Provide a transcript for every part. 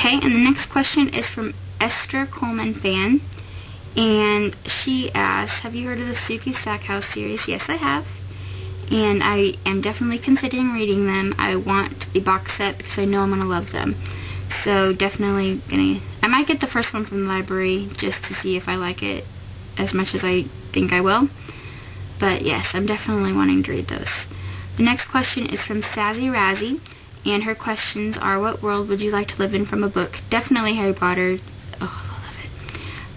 Okay, and the next question is from Esther Coleman Fan, and she asks, have you heard of the Suki Stackhouse series? Yes, I have, and I am definitely considering reading them. I want the box set because I know I'm going to love them. So definitely I might get the first one from the library just to see if I like it as much as I think I will. But yes, I'm definitely wanting to read those. The next question is from Sassy Razzie, and her questions are, what world would you like to live in from a book? Definitely Harry Potter. Oh, I love it.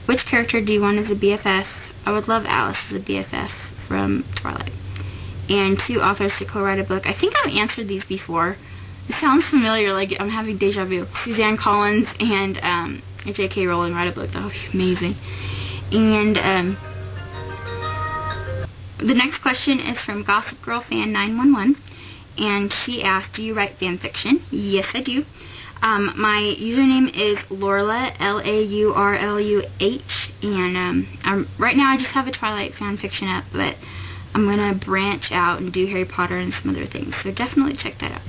Which character do you want as a BFF? I would love Alice as a BFF from Twilight. And 2 authors to co-write a book. I think I've answered these before. It sounds familiar, like I'm having deja vu. Suzanne Collins and J.K. Rowling write a book. That would be amazing. And the next question is from Gossip Girl Fan 911, and she asked, do you write fan fiction? Yes, I do. My username is Laurluh, Laurluh, and right now I just have a Twilight fan fiction up, but I'm going to branch out and do Harry Potter and some other things, so definitely check that out.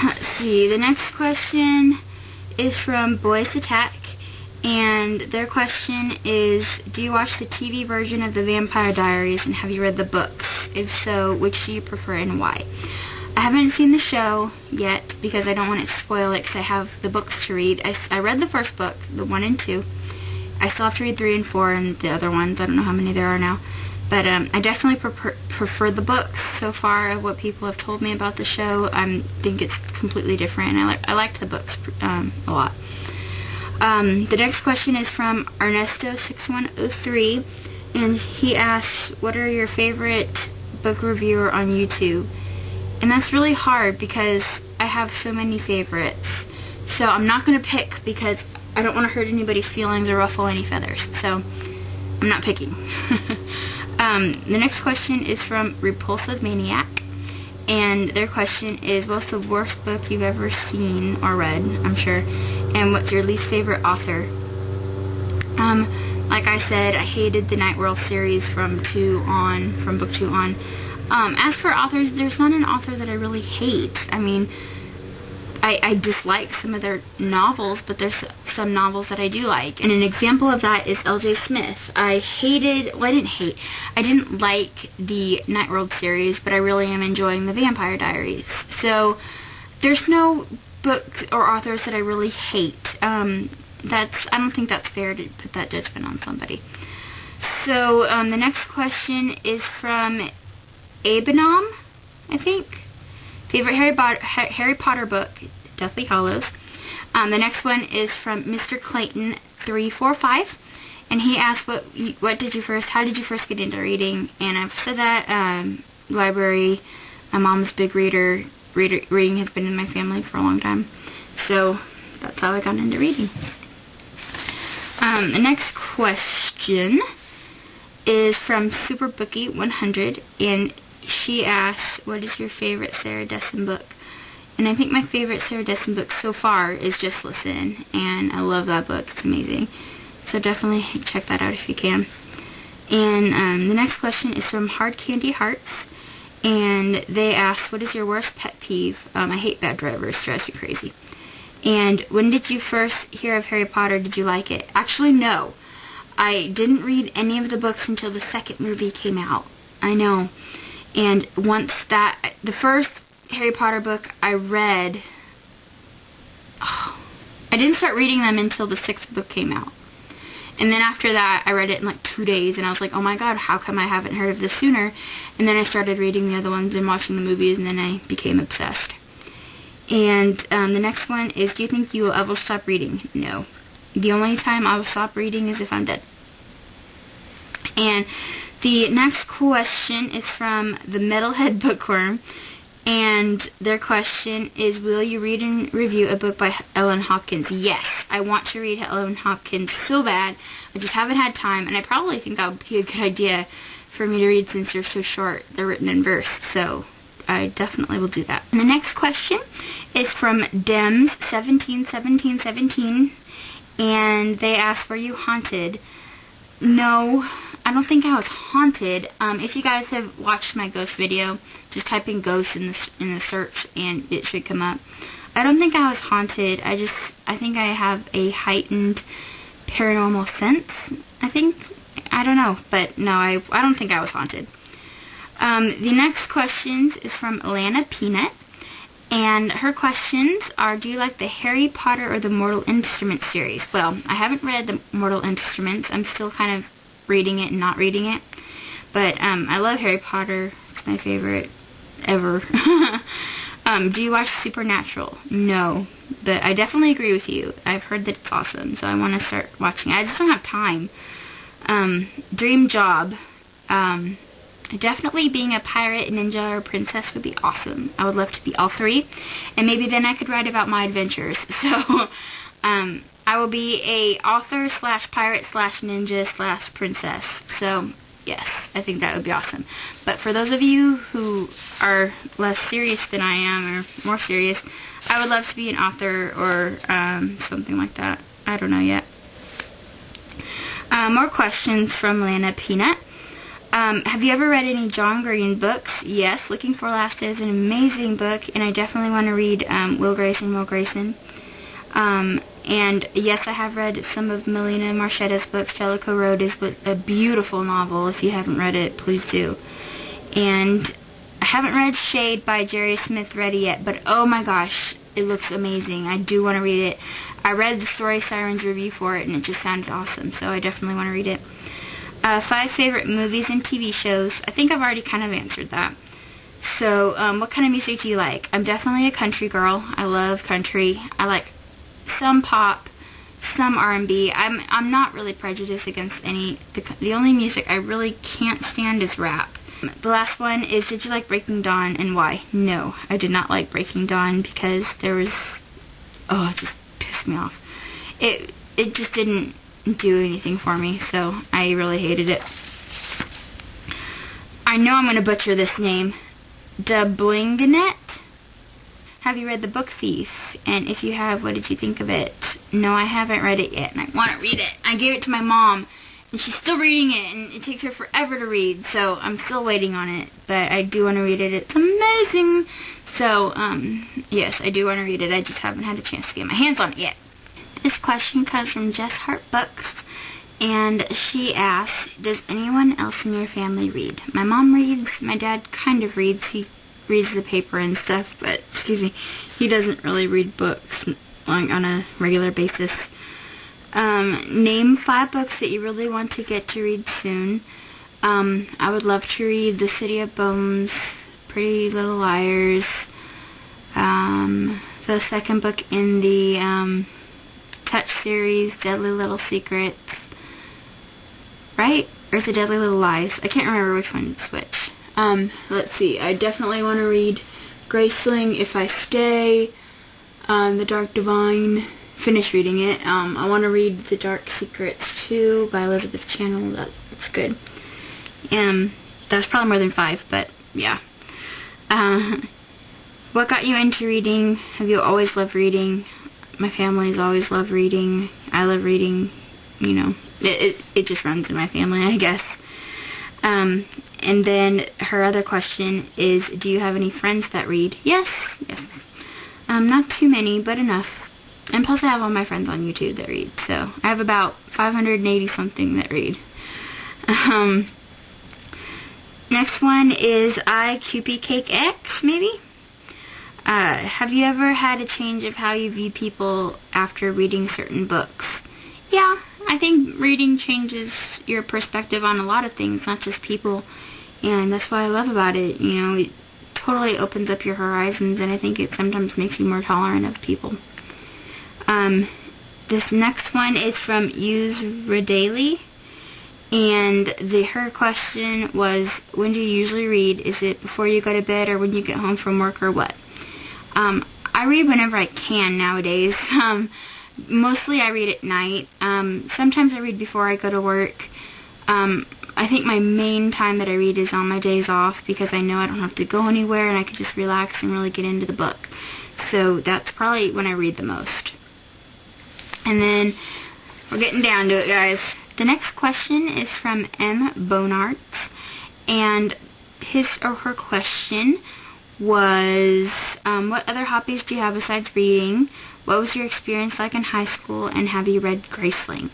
Let's see, the next question is from Boys Attack, and their question is, do you watch the TV version of the Vampire Diaries, and have you read the books? If so, which do you prefer and why? I haven't seen the show yet because I don't want it to spoil it because I have the books to read. I read the first book, the 1 and 2. I still have to read 3 and 4 and the other ones. I don't know how many there are now. But I definitely prefer the books so far of what people have told me about the show. I think it's completely different, and I liked the books a lot. The next question is from Ernesto6103, and he asks, what are your favorite book reviewer on YouTube? And that's really hard because I have so many favorites. So I'm not going to pick because I don't want to hurt anybody's feelings or ruffle any feathers. So I'm not picking. The next question is from Repulsive Maniac, and their question is, what's the worst book you've ever seen or read? I'm sure. And what's your least favorite author? Like I said, I hated the Night World series from book 2 on. As for authors, there's not an author that I really hate. I mean, I dislike some of their novels, but there's some novels that I do like. And an example of that is L.J. Smith. I didn't like the Night World series, but I really am enjoying the Vampire Diaries. So there's no book or authors that I really hate. I don't think that's fair to put that judgment on somebody. So the next question is from Abenom, I think. Favorite Harry Potter book, Deathly Hallows. The next one is from Mr. Clayton 345, and he asked, how did you first get into reading? And I've said that library. My mom's a big reader. Reading has been in my family for a long time, so that's how I got into reading. The next question is from SuperBookie100, and she asks, what is your favorite Sarah Dessen book? And I think my favorite Sarah Dessen book so far is Just Listen, and I love that book. It's amazing. So definitely check that out if you can. And the next question is from Hard Candy Hearts, and they ask, what is your worst pet peeve? I hate bad drivers. Drives me crazy. And when did you first hear of Harry Potter? Did you like it? Actually, no. I didn't read any of the books until the second movie came out. I know. And the first Harry Potter book I read, I didn't start reading them until the 6th book came out. And then after that, I read it in like 2 days, and I was like, oh my god, how come I haven't heard of this sooner? And then I started reading the other ones and watching the movies, and then I became obsessed. And the next one is, do you think you will ever stop reading? No. The only time I will stop reading is if I'm dead. And the next question is from the Metalhead Bookworm, and their question is, will you read and review a book by Ellen Hopkins? Yes, I want to read Ellen Hopkins so bad. I just haven't had time, and I probably think that would be a good idea for me to read since they're so short. They're written in verse, so I definitely will do that. And the next question is from Dems171717, and they ask, were you haunted? No, I don't think I was haunted. If you guys have watched my ghost video, just type in ghost in the search and it should come up. I don't think I was haunted. I think I have a heightened paranormal sense. I don't know, but no, I don't think I was haunted. The next question is from Lana Peanut, and her questions are, do you like the Harry Potter or the Mortal Instruments series? Well, I haven't read the Mortal Instruments. I'm still kind of reading it and not reading it, but I love Harry Potter. It's my favorite ever. Do you watch Supernatural? No, but I definitely agree with you. I've heard that it's awesome, so I want to start watching it. I just don't have time. Dream job. Definitely being a pirate, ninja, or princess would be awesome. I would love to be all three, and maybe then I could write about my adventures. So, I will be a author / pirate / ninja / princess. So, yes, I think that would be awesome. But for those of you who are less serious than I am, or more serious, I would love to be an author or something like that. I don't know yet. More questions from Lana Peanut. Have you ever read any John Green books? Yes, Looking for Alaska is an amazing book, and I definitely want to read Will Grayson. And yes, I have read some of Melina Marchetta's books. Jellicoe Road is a beautiful novel. If you haven't read it, please do. And I haven't read Shade by Jerry Smith Reddy yet, but oh my gosh, it looks amazing. I do want to read it. I read the Story Sirens review for it, and it just sounded awesome, so I definitely want to read it. 5 favorite movies and TV shows. I think I've already kind of answered that. So, what kind of music do you like? I'm definitely a country girl. I love country. I like some pop, some R&B. I'm not really prejudiced against any. The only music I really can't stand is rap. The last one is, did you like Breaking Dawn and why? No, I did not like Breaking Dawn because there was, it just pissed me off. It just didn't do anything for me, so I really hated it. I know I'm going to butcher this name. Dublinganet? Have you read The Book Thief? And if you have, what did you think of it? No, I haven't read it yet, and I want to read it. I gave it to my mom, and she's still reading it, and it takes her forever to read, so I'm still waiting on it, but I do want to read it. It's amazing. So, yes, I do want to read it. I just haven't had a chance to get my hands on it yet. This question comes from Jess Hart Books, and she asks, does anyone else in your family read? My mom reads, my dad kind of reads, he reads the paper and stuff, but, he doesn't really read books on a regular basis. Name 5 books that you really want to get to read soon. I would love to read The City of Bones, Pretty Little Liars, the second book in the, Touch series, Deadly Little Secrets, right? Or is it Deadly Little Lies? I can't remember which one is which. Let's see, I definitely want to read Graceling, If I Stay, The Dark Divine, finish reading it. I want to read The Dark Secrets too by Elizabeth Channel. That's good. That's probably more than 5, but yeah. What got you into reading? Have you always loved reading? My family's always loved reading. I love reading. You know, it just runs in my family, I guess. And then her other question is, do you have any friends that read? Yes. Not too many, but enough. And plus I have all my friends on YouTube that read. So I have about 580 something that read. Next one is ICupidCakeX, maybe? Have you ever had a change of how you view people after reading certain books? Yeah, I think reading changes your perspective on a lot of things, not just people. And that's what I love about it. You know, it totally opens up your horizons, and I think it sometimes makes you more tolerant of people. This next one is from Use Redaley. And her question was, when do you usually read? Is it before you go to bed or when you get home from work or what? I read whenever I can nowadays. Mostly I read at night. Sometimes I read before I go to work. I think my main time that I read is on my days off because I know I don't have to go anywhere and I can just relax and really get into the book. So that's probably when I read the most. And then we're getting down to it, guys. The next question is from M. Bonart, and his or her question was, what other hobbies do you have besides reading? What was your experience like in high school, and have you read Graceling?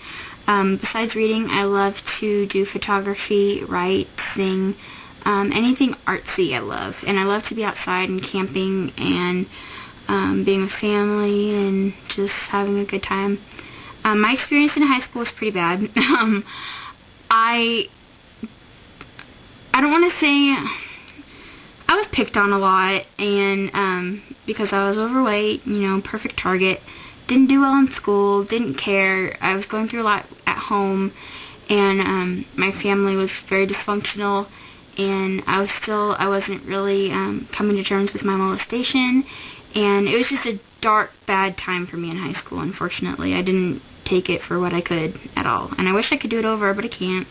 Besides reading, I love to do photography, write, sing, anything artsy I love. And I love to be outside and camping and being with family and just having a good time. My experience in high school was pretty bad. I don't want to say... I was picked on a lot, and because I was overweight, you know, perfect target, didn't do well in school, didn't care. I was going through a lot at home, and my family was very dysfunctional, and I wasn't really coming to terms with my molestation, and it was just a dark, bad time for me in high school, unfortunately. I didn't take it for what I could at all, and I wish I could do it over, but I can't.